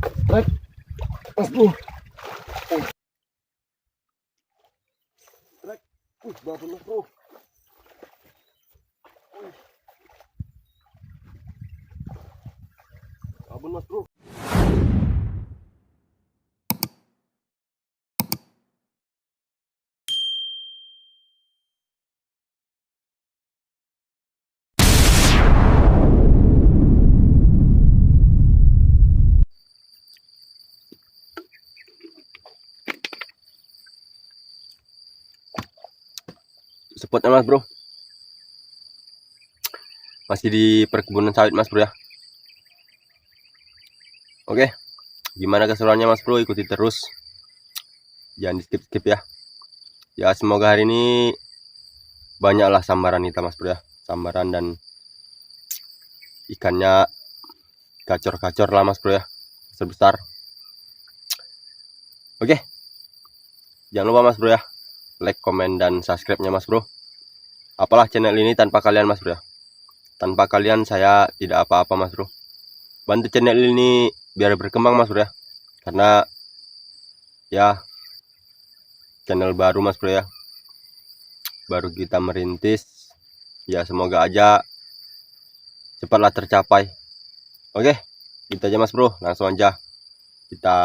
Trek, mas bro. Trek, babon mas bro. Babon mas bro. Spotnya mas bro, masih di perkebunan sawit mas bro ya. Oke, gimana keseruannya mas bro, ikuti terus, jangan di skip ya. Ya semoga hari ini banyaklah sambaran kita mas bro ya, sambaran dan ikannya gacor-gacor lah mas bro ya, besar. Oke, jangan lupa mas bro ya, like, komen, dan subscribe nya mas bro. Apalah channel ini tanpa kalian mas bro ya. Tanpa kalian saya tidak apa-apa mas bro. Bantu channel ini biar berkembang mas bro ya, karena ya channel baru mas bro ya, baru kita merintis. Ya semoga aja cepatlah tercapai. Oke, gitu aja mas bro, langsung aja kita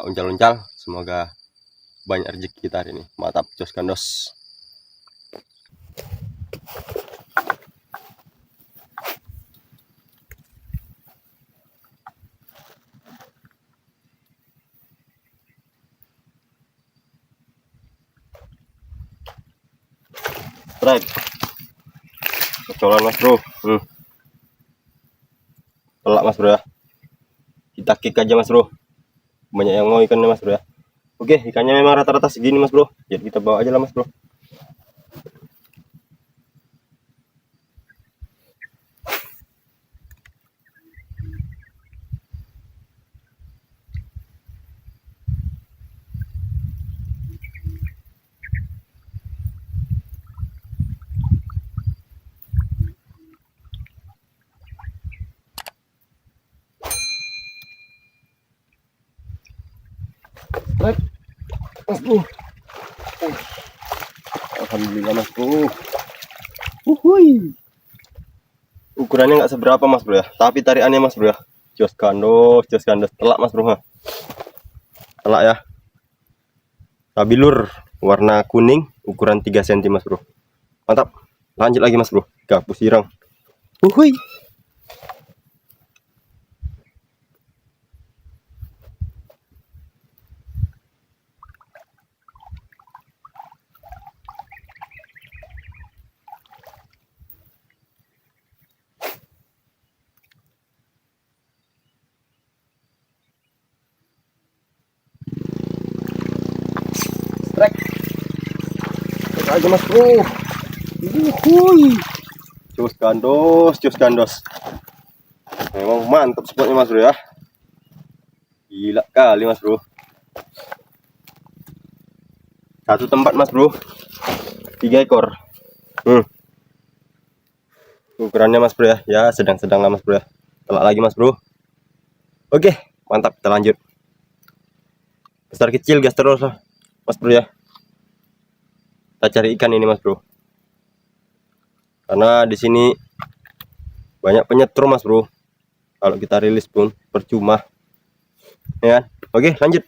uncal-uncal. Semoga banyak rezeki kita hari ini. Mantap, jos kandos. Strike kecolan mas bro. Telak mas bro ya, kita kick aja mas bro, banyak yang mau ikannya mas bro ya. Oke, ikannya memang rata-rata segini mas bro, jadi kita bawa aja lah mas bro. Strike mas bro. Alhamdulillah mas bro. Uhuy. Ukurannya nggak seberapa mas bro ya, tapi tariannya mas bro ya, jos gandos telak mas bro. Telak ya, tabilur warna kuning, ukuran 3 cm mas bro. Mantap, lanjut lagi mas bro, gabus irang. Uhuy. Strike aja mas bro. Uhuy. Jos gandos. Memang mantap spotnya mas bro ya. Gila kali mas bro. Satu tempat mas bro, 3 ekor. Ukurannya mas bro ya, ya sedang-sedang lah mas bro ya. Telak lagi mas bro. Oke, mantap, kita lanjut. Besar kecil gas terus lah mas bro ya. Kita cari ikan ini mas bro, karena di sini banyak penyetrum mas bro. Kalau kita rilis pun percuma ya kan? Oke, lanjut.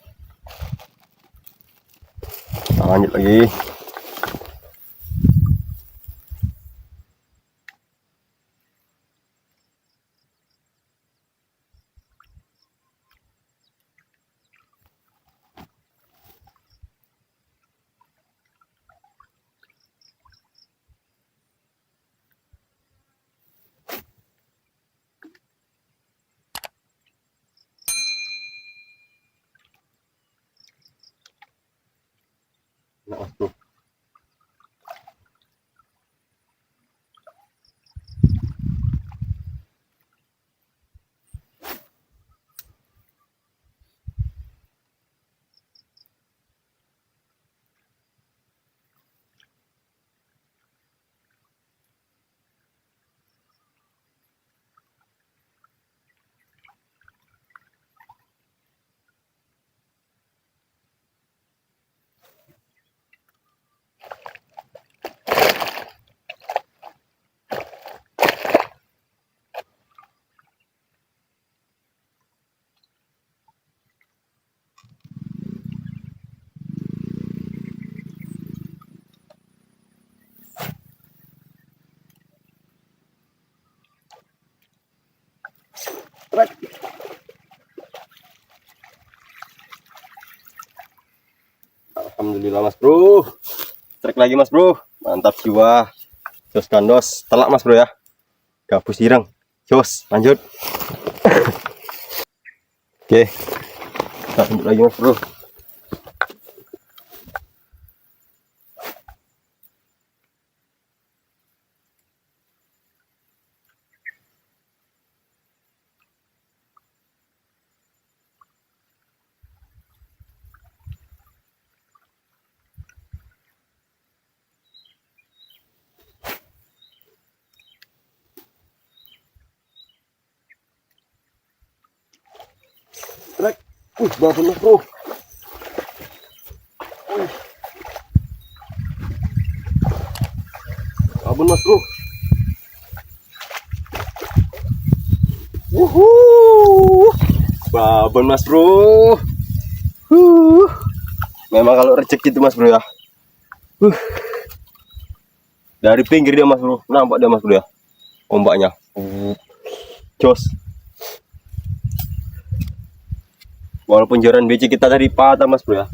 Kita lanjut lagi. Nah mas bro, Strike. Alhamdulillah mas bro. Strike lagi mas bro. Mantap jiwa. Jos kandos. Telak mas bro ya. Gabus ireng. Jos lanjut. Oke. Kita lanjut lagi mas bro. Strike. Babon mas bro. Babon mas bro. Babon mas bro. Memang kalau rezeki itu mas bro ya. Dari pinggir dia mas bro. Nampak dia mas bro ya. Ombaknya. Jos. Walaupun joran biji kita tadi patah mas bro ya.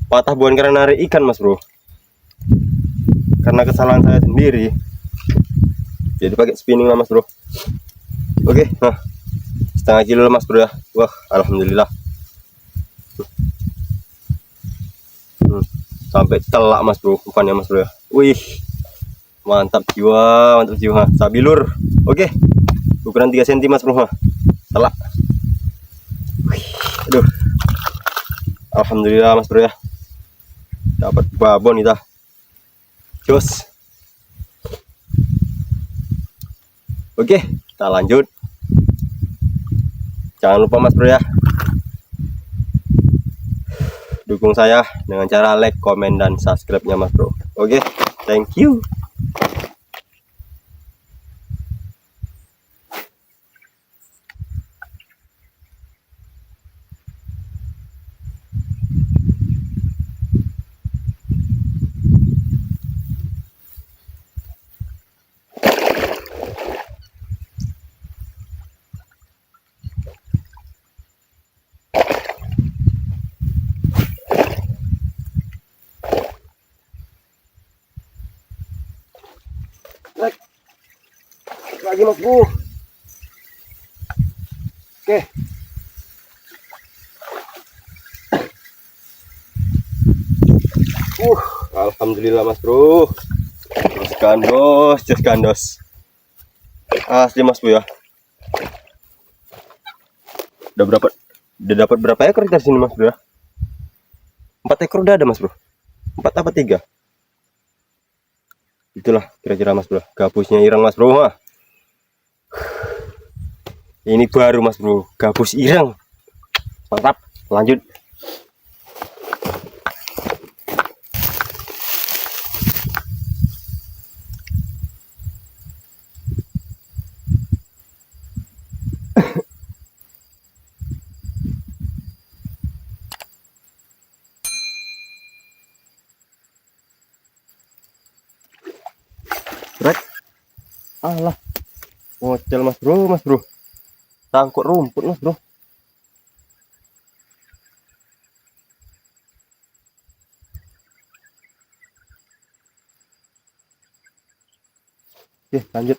Patah bukan karena narik ikan mas bro. Karena kesalahan saya sendiri. Jadi pakai spinning lah mas bro. Oke, nah setengah kilo mas bro ya. Wah alhamdulillah. Sampai telak mas bro, bukannya mas bro ya. Wih, mantap jiwa, mantap jiwa. Sabilur. Oke, ukuran 3 cm mas bro. Telak. Wih, aduh. Alhamdulillah mas bro ya. Dapat babon kita. Jos. Oke, kita lanjut. Jangan lupa mas bro ya, dukung saya dengan cara like, komen, dan subscribe-nya mas bro. Oke, thank you. Lagi mas bro. Oke. Alhamdulillah mas bro. Jos gandos. Asli mas bro ya. Udah dapat berapa ekor dari sini mas bro ya? 4 ekor udah ada mas bro. 4 apa 3? Itulah kira-kira mas bro. Gabusnya ireng mas bro. Ini baru mas bro, gabus ireng. Mantap, lanjut. Berat. Alah. Ngocel mas bro. Tangkut rumput mas bro. Oke, lanjut.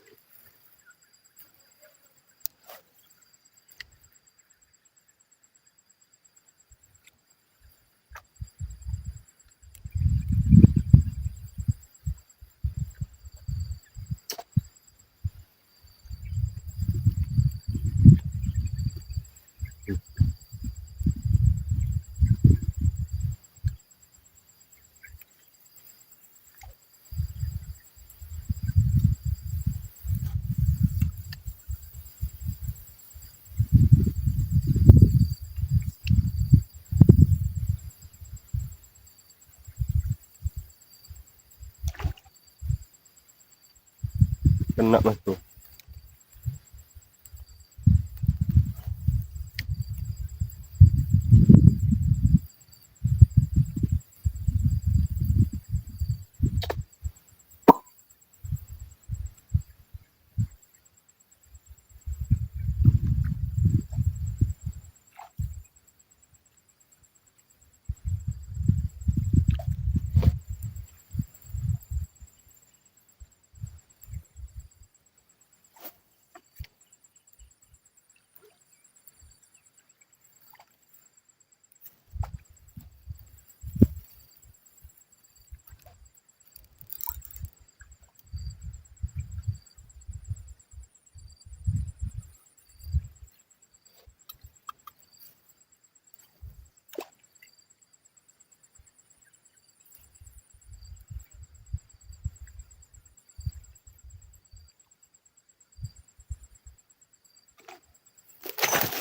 Kena mas bro.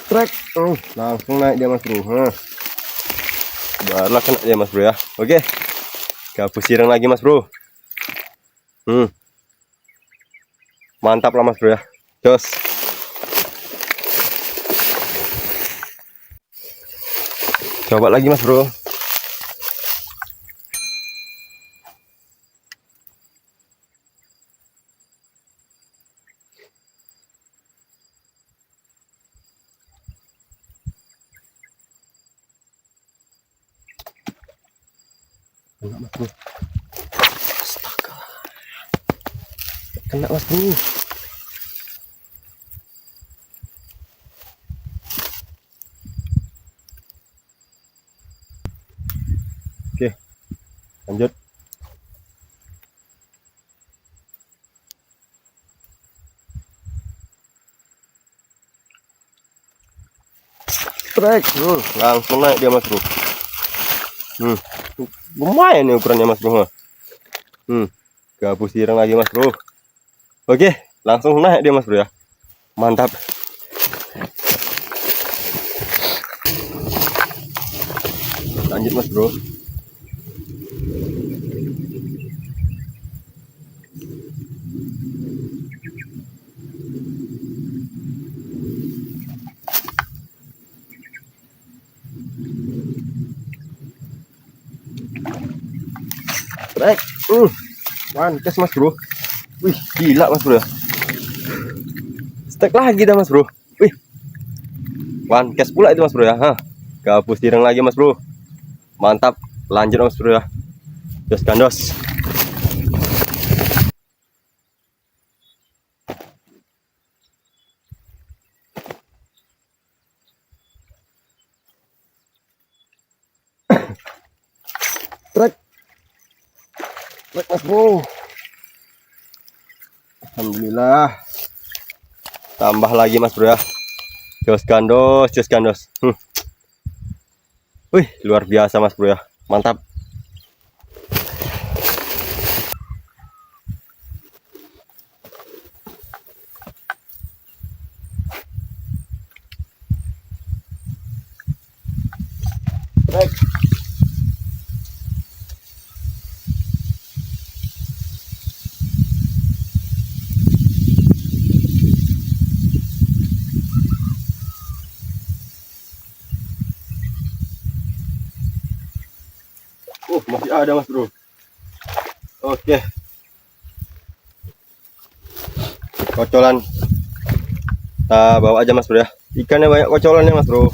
Trek. Langsung naik dia mas bro. Barulah kena dia mas bro ya. Oke, gabus sireng lagi mas bro. Mantap lah mas bro ya. Jos. Coba lagi mas bro. Kena mas bro. Astaga. Kena mas bro. Oke, lanjut. Trek. Langsung naik dia mas bro. Lumayan nih ukurannya mas bro. Gabus sireng lagi mas bro. Oke, langsung naik dia mas bro ya. Mantap. Lanjut mas bro. Trek. Mankes mas bro. Wih, gila mas bro ya. Stek lagi dah mas bro. Wih, mankes pula itu mas bro ya. Gabus sireng lagi mas bro. Mantap. Lanjut mas bro ya. Jos gandos. Trek. Trek mas bro. Alhamdulillah. Tambah lagi mas bro ya. Jos gandos, jos gandos. Wih, luar biasa mas bro ya. Mantap. Trek. Masih ada mas bro. Oke, kocolan kita bawa aja mas bro ya. Ikannya banyak kocolannya mas bro.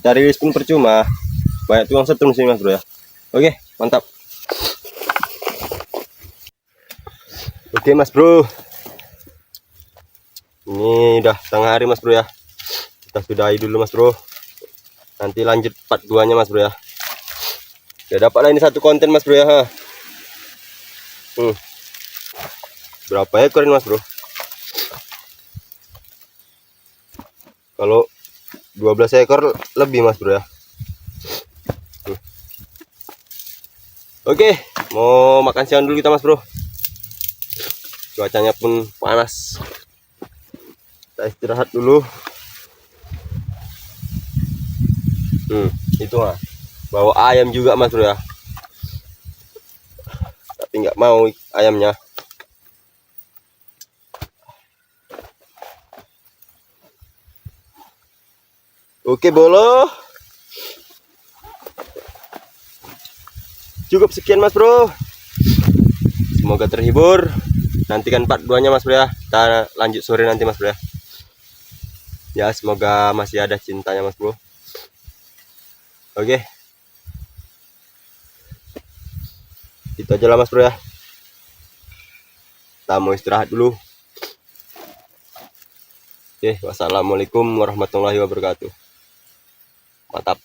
Cari pun percuma. Banyak tuang setrum sini mas bro ya. Oke, mantap. Oke mas bro. Ini udah tengah hari mas bro ya. Kita sudahi dulu mas bro. Nanti lanjut part 2 nya mas bro ya. Ya dapatlah ini satu konten mas bro ya. Berapa ekor ini mas bro? Kalau 12 ekor lebih mas bro ya. Oke, mau makan siang dulu kita mas bro. Cuacanya pun panas. Kita istirahat dulu. Itu mah bawa ayam juga mas bro ya, tapi nggak mau ayamnya. Oke bolo, cukup sekian mas bro, semoga terhibur. Nantikan part 2 nya mas bro ya. Kita lanjut sore nanti mas bro ya. Ya semoga masih ada cintanya mas bro. Oke, itu aja lah mas bro ya. Kita mau istirahat dulu. Oke, wassalamualaikum warahmatullahi wabarakatuh. Mantap.